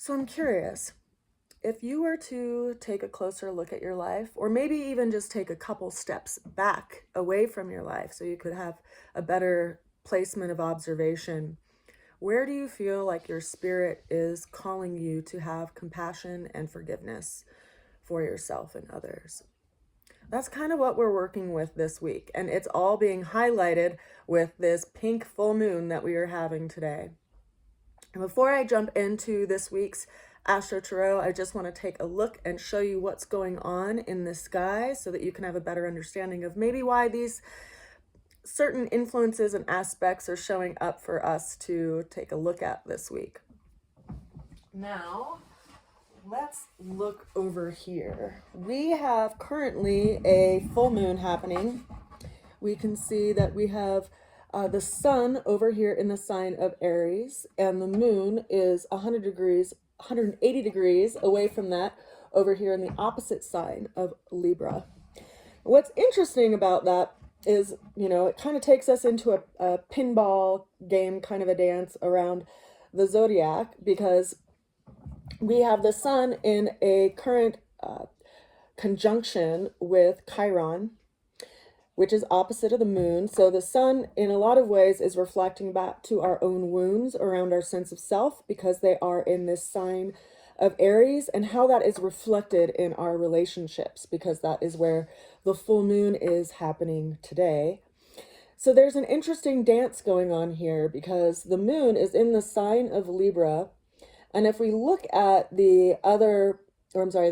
So I'm curious, if you were to take a closer look at your life, or maybe even just take a couple steps back away from your life so you could have a better placement of observation, where do you feel like your spirit is calling you to have compassion and forgiveness for yourself and others? That's kind of what we're working with this week, and it's all being highlighted with this pink full moon that we are having today. And before I jump into this week's Astro Tarot, I just want to take a look and show you what's going on in the sky so that you can have a better understanding of maybe why these certain influences and aspects are showing up for us to take a look at this week. Now, let's look over here. We have currently a full moon happening. We can see that we have the sun over here in the sign of Aries, and the moon is 180 degrees away from that over here in the opposite sign of Libra. What's interesting about that is, it kind of takes us into a pinball game, kind of a dance around the zodiac, because we have the sun in a current conjunction with Chiron, which is opposite of the moon. So the sun, in a lot of ways, is reflecting back to our own wounds around our sense of self, because they are in this sign of Aries, and how that is reflected in our relationships, because that is where the full moon is happening today. So there's an interesting dance going on here, because the moon is in the sign of Libra. And if we look at the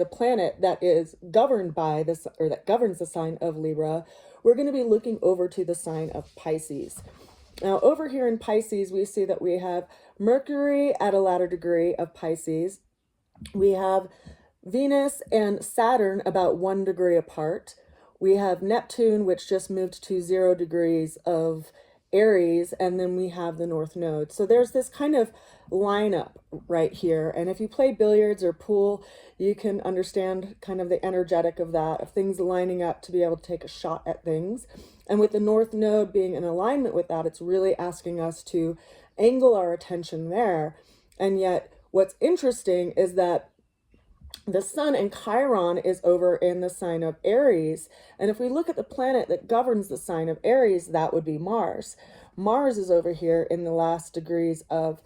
planet that is governed by this, or that governs the sign of Libra, we're going to be looking over to the sign of Pisces. Now, over here in Pisces, we see that we have Mercury at a latter degree of Pisces. We have Venus and Saturn about 1 degree apart. We have Neptune, which just moved to 0 degrees of Aries, and then we have the North Node. So there's this kind of lineup right here. And if you play billiards or pool, you can understand kind of the energetic of that, of things lining up to be able to take a shot at things. And with the North Node being in alignment with that, it's really asking us to angle our attention there. And yet what's interesting is that the sun and Chiron is over in the sign of Aries. And if we look at the planet that governs the sign of Aries, that would be Mars. Mars is over here in the last degrees of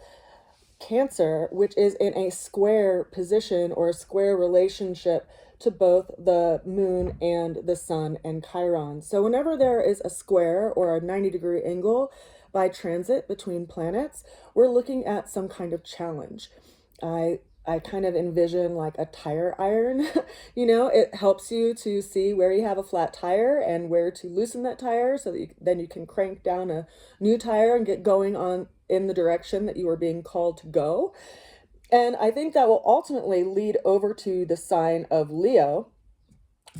Cancer, which is in a square position or a square relationship to both the moon and the sun and Chiron. So whenever there is a square or a 90-degree angle by transit between planets, we're looking at some kind of challenge. I kind of envision like a tire iron. It helps you to see where you have a flat tire and where to loosen that tire, so that then you can crank down a new tire and get going on in the direction that you are being called to go. And I think that will ultimately lead over to the sign of Leo,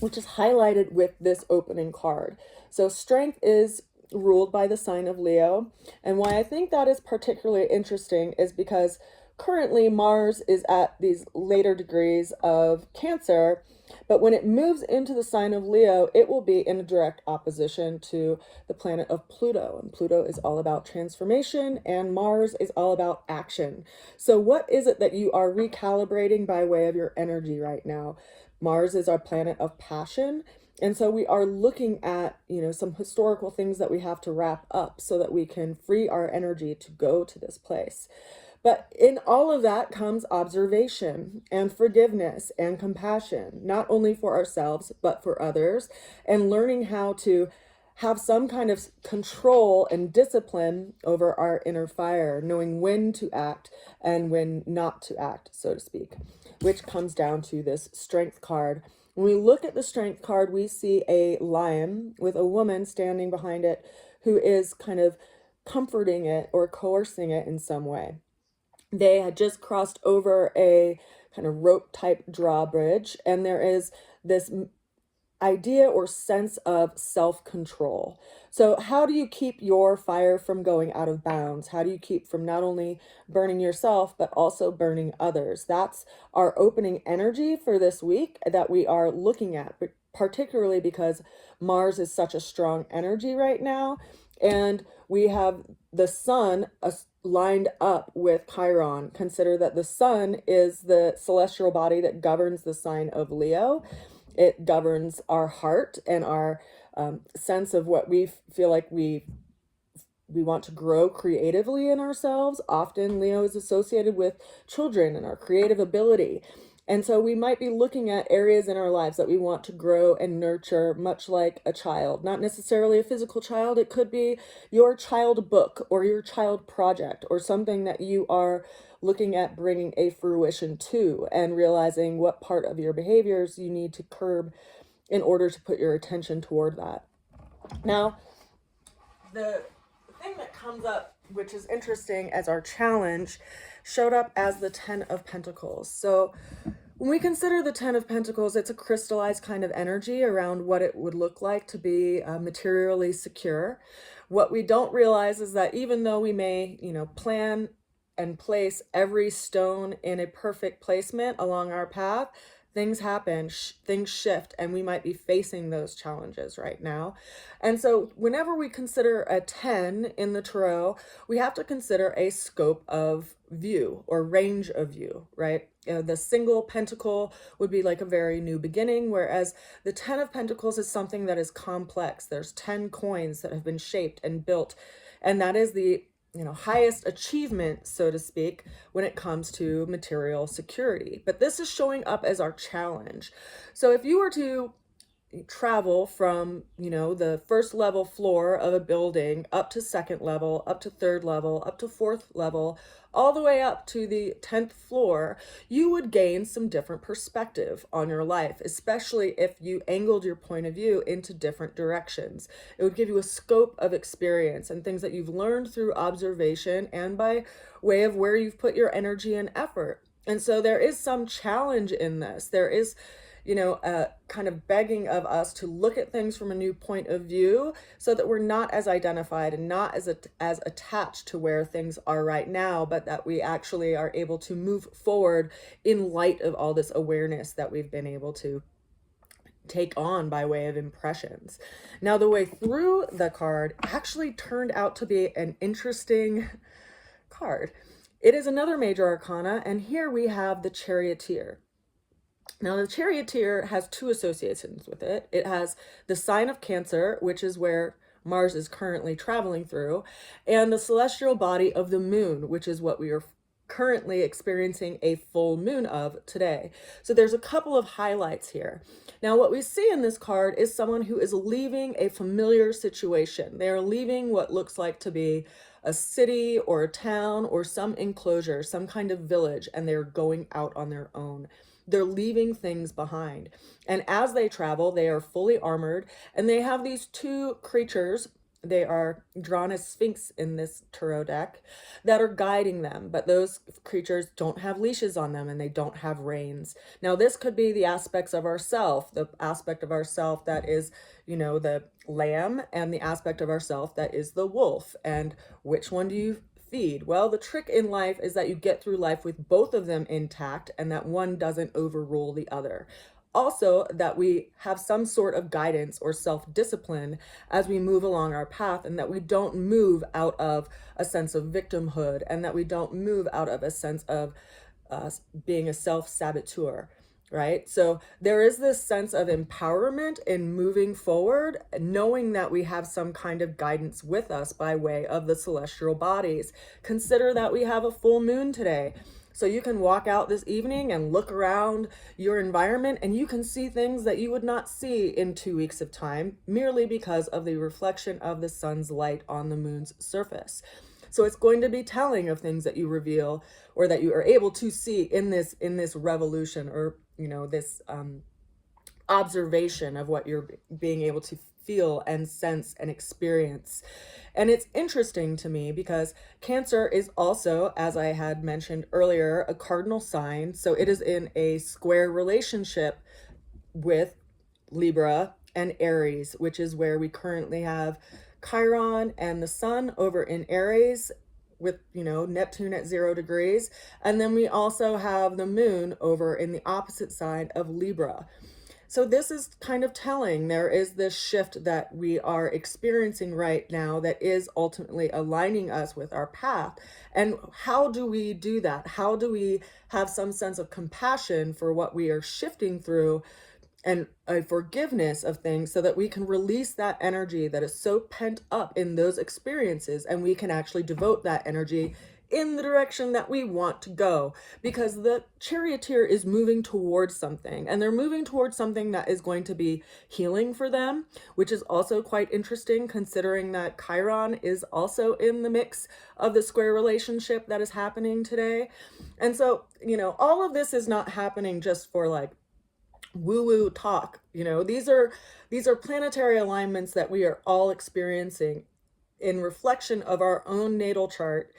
which is highlighted with this opening card. So strength is ruled by the sign of Leo. And why I think that is particularly interesting is because currently Mars is at these later degrees of Cancer, but when it moves into the sign of Leo, it will be in a direct opposition to the planet of Pluto. And Pluto is all about transformation, and Mars is all about action. So what is it that you are recalibrating by way of your energy right now? Mars is our planet of passion. And so we are looking at, some historical things that we have to wrap up so that we can free our energy to go to this place. But in all of that comes observation and forgiveness and compassion, not only for ourselves, but for others, and learning how to have some kind of control and discipline over our inner fire, knowing when to act and when not to act, so to speak, which comes down to this strength card. When we look at the strength card, we see a lion with a woman standing behind it who is kind of comforting it or coercing it in some way. They had just crossed over a kind of rope type drawbridge, and there is this idea or sense of self-control. So how do you keep your fire from going out of bounds? How do you keep from not only burning yourself, but also burning others? That's our opening energy for this week that we are looking at, but particularly because Mars is such a strong energy right now. And we have the sun lined up with Chiron. Consider that the sun is the celestial body that governs the sign of Leo. It governs our heart and our sense of what we feel like we want to grow creatively in ourselves. Often Leo is associated with children and our creative ability. And so we might be looking at areas in our lives that we want to grow and nurture, much like a child. Not necessarily a physical child. It could be your child book or your child project or something that you are looking at bringing a fruition to, and realizing what part of your behaviors you need to curb in order to put your attention toward that. Now, the thing that comes up, which is interesting as our challenge, showed up as the 10 of Pentacles. So when we consider the 10 of Pentacles, it's a crystallized kind of energy around what it would look like to be materially secure. What we don't realize is that even though we may, plan and place every stone in a perfect placement along our path, things happen, things shift, and we might be facing those challenges right now. And so whenever we consider a 10 in the tarot, we have to consider a scope of view or range of view, right? The single pentacle would be like a very new beginning, whereas the 10 of Pentacles is something that is complex. There's 10 coins that have been shaped and built, and that is the highest achievement, so to speak, when it comes to material security. But this is showing up as our challenge. So if you were to travel from, the first level floor of a building up to second level, up to third level, up to fourth level, all the way up to the 10th floor, you would gain some different perspective on your life, especially if you angled your point of view into different directions. It would give you a scope of experience and things that you've learned through observation and by way of where you've put your energy and effort. And so there is some challenge in this. There is kind of begging of us to look at things from a new point of view so that we're not as identified and not as attached to where things are right now, but that we actually are able to move forward in light of all this awareness that we've been able to take on by way of impressions. Now, the way through the card actually turned out to be an interesting card. It is another major arcana, and here we have the Charioteer. Now, the Charioteer has two associations with it. It has the sign of Cancer, which is where Mars is currently traveling through, and the celestial body of the moon, which is what we are currently experiencing a full moon of today. So there's a couple of highlights here. Now, what we see in this card is someone who is leaving a familiar situation. They are leaving what looks like to be a city or a town or some enclosure, some kind of village, and they're going out on their own. They're leaving things behind. And as they travel, they are fully armored, and they have these two creatures. They are drawn as Sphinx in this tarot deck that are guiding them, but those creatures don't have leashes on them and they don't have reins. Now, this could be the aspects of ourself, the aspect of ourself that is, the lamb, and the aspect of ourself that is the wolf. And which one do you feed? Well, the trick in life is that you get through life with both of them intact and that one doesn't overrule the other. Also, that we have some sort of guidance or self-discipline as we move along our path, and that we don't move out of a sense of victimhood, and that we don't move out of a sense of being a self-saboteur. Right? So there is this sense of empowerment in moving forward, knowing that we have some kind of guidance with us by way of the celestial bodies. Consider that we have a full moon today. So you can walk out this evening and look around your environment, and you can see things that you would not see in 2 weeks of time, merely because of the reflection of the sun's light on the moon's surface. So it's going to be telling of things that you reveal or that you are able to see in this revolution, or this observation of what you're being able to feel and sense and experience. And it's interesting to me because Cancer is also, as I had mentioned earlier, a cardinal sign. So it is in a square relationship with Libra and Aries, which is where we currently have Chiron and the sun over in Aries with, Neptune at 0 degrees. And then we also have the moon over in the opposite side of Libra. So this is kind of telling. There is this shift that we are experiencing right now that is ultimately aligning us with our path. And how do we do that? How do we have some sense of compassion for what we are shifting through and a forgiveness of things so that we can release that energy that is so pent up in those experiences, and we can actually devote that energy in the direction that we want to go, because the charioteer is moving towards something, and they're moving towards something that is going to be healing for them, which is also quite interesting considering that Chiron is also in the mix of the square relationship that is happening today. And so, all of this is not happening just for like woo-woo talk. These are planetary alignments that we are all experiencing in reflection of our own natal chart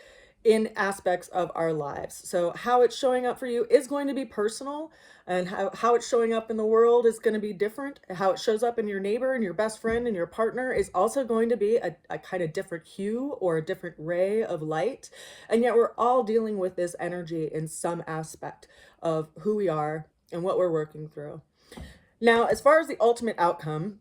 in aspects of our lives. So how it's showing up for you is going to be personal, and how it's showing up in the world is going to be different. How it shows up in your neighbor and your best friend and your partner is also going to be a kind of different hue or a different ray of light. And yet we're all dealing with this energy in some aspect of who we are and what we're working through. Now, as far as the ultimate outcome,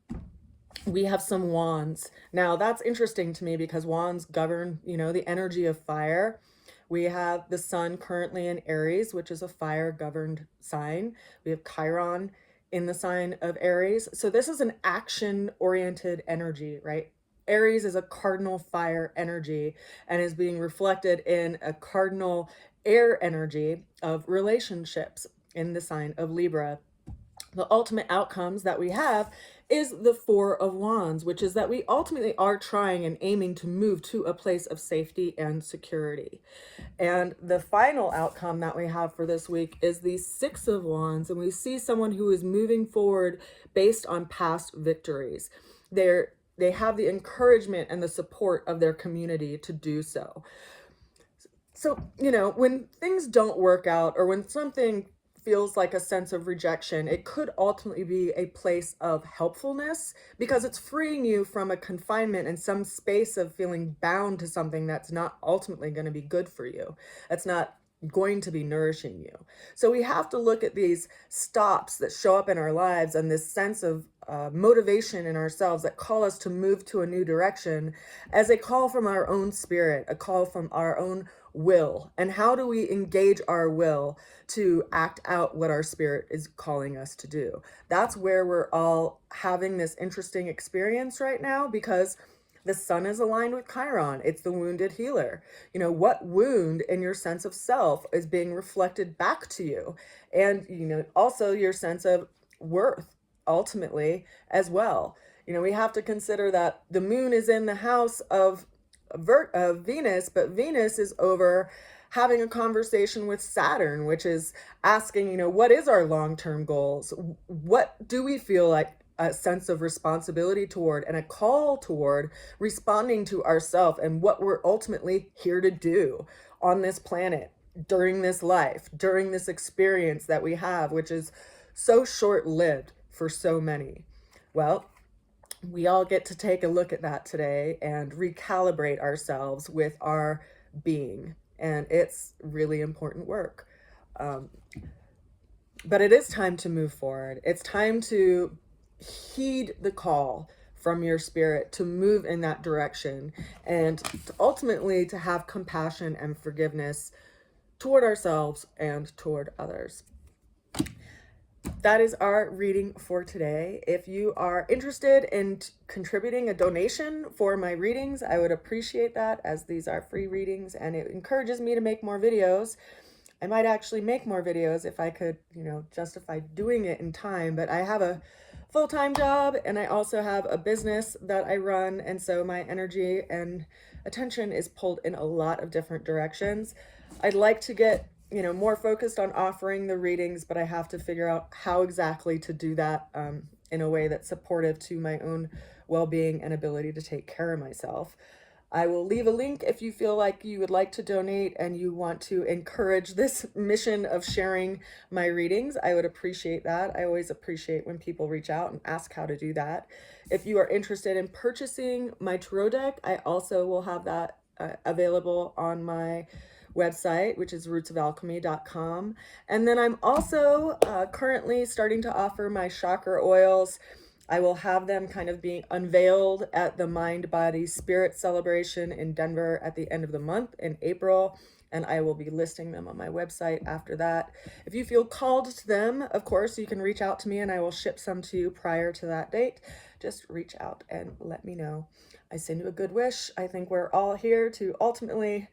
we have some wands. Now, that's interesting to me because wands govern, the energy of fire. We have the sun currently in Aries, which is a fire-governed sign. We have Chiron in the sign of Aries. So this is an action-oriented energy, right? Aries is a cardinal fire energy and is being reflected in a cardinal air energy of relationships in the sign of Libra. The ultimate outcomes that we have is the Four of Wands, which is that we ultimately are trying and aiming to move to a place of safety and security. And the final outcome that we have for this week is the Six of Wands, and we see someone who is moving forward based on past victories. They have the encouragement and the support of their community to do so. So, when things don't work out, or when something feels like a sense of rejection, it could ultimately be a place of helpfulness, because it's freeing you from a confinement and some space of feeling bound to something that's not ultimately going to be good for you. That's not going to be nourishing you. So we have to look at these stops that show up in our lives and this sense of motivation in ourselves that call us to move to a new direction as a call from our own spirit, a call from our own will. And how do we engage our will to act out what our spirit is calling us to do? That's where we're all having this interesting experience right now, because the sun is aligned with Chiron. It's the wounded healer. What wound in your sense of self is being reflected back to you? And, also your sense of worth ultimately as well. We have to consider that the moon is in the house of Venus, but Venus is over having a conversation with Saturn, which is asking, what is our long-term goals? What do we feel like a sense of responsibility toward and a call toward responding to ourselves and what we're ultimately here to do on this planet during this life, during this experience that we have, which is so short-lived for so many. Well, we all get to take a look at that today and recalibrate ourselves with our being. And it's really important work. But it is time to move forward. It's time to heed the call from your spirit to move in that direction, and ultimately to have compassion and forgiveness toward ourselves and toward others. That is our reading for today. If you are interested in contributing a donation for my readings, I would appreciate that, as these are free readings and it encourages me to make more videos. I might actually make more videos if I could, justify doing it in time, but I have a full-time job and I also have a business that I run, and so my energy and attention is pulled in a lot of different directions. I'd like to get more focused on offering the readings, but I have to figure out how exactly to do that in a way that's supportive to my own well-being and ability to take care of myself. I will leave a link if you feel like you would like to donate and you want to encourage this mission of sharing my readings. I would appreciate that. I always appreciate when people reach out and ask how to do that. If you are interested in purchasing my tarot deck, I also will have that available on my website, which is rootsofalchemy.com. And then I'm also currently starting to offer my chakra oils. I will have them kind of being unveiled at the Mind, Body, Spirit celebration in Denver at the end of the month in April. And I will be listing them on my website after that. If you feel called to them, of course, you can reach out to me and I will ship some to you prior to that date. Just reach out and let me know. I send you a good wish. I think we're all here to ultimately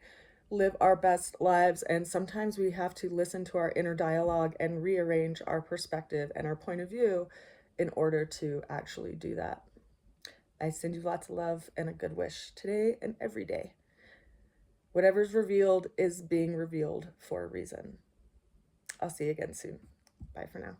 live our best lives, and sometimes we have to listen to our inner dialogue and rearrange our perspective and our point of view in order to actually do that. I send you lots of love and a good wish today and every day. Whatever's revealed is being revealed for a reason. I'll see you again soon. Bye for now.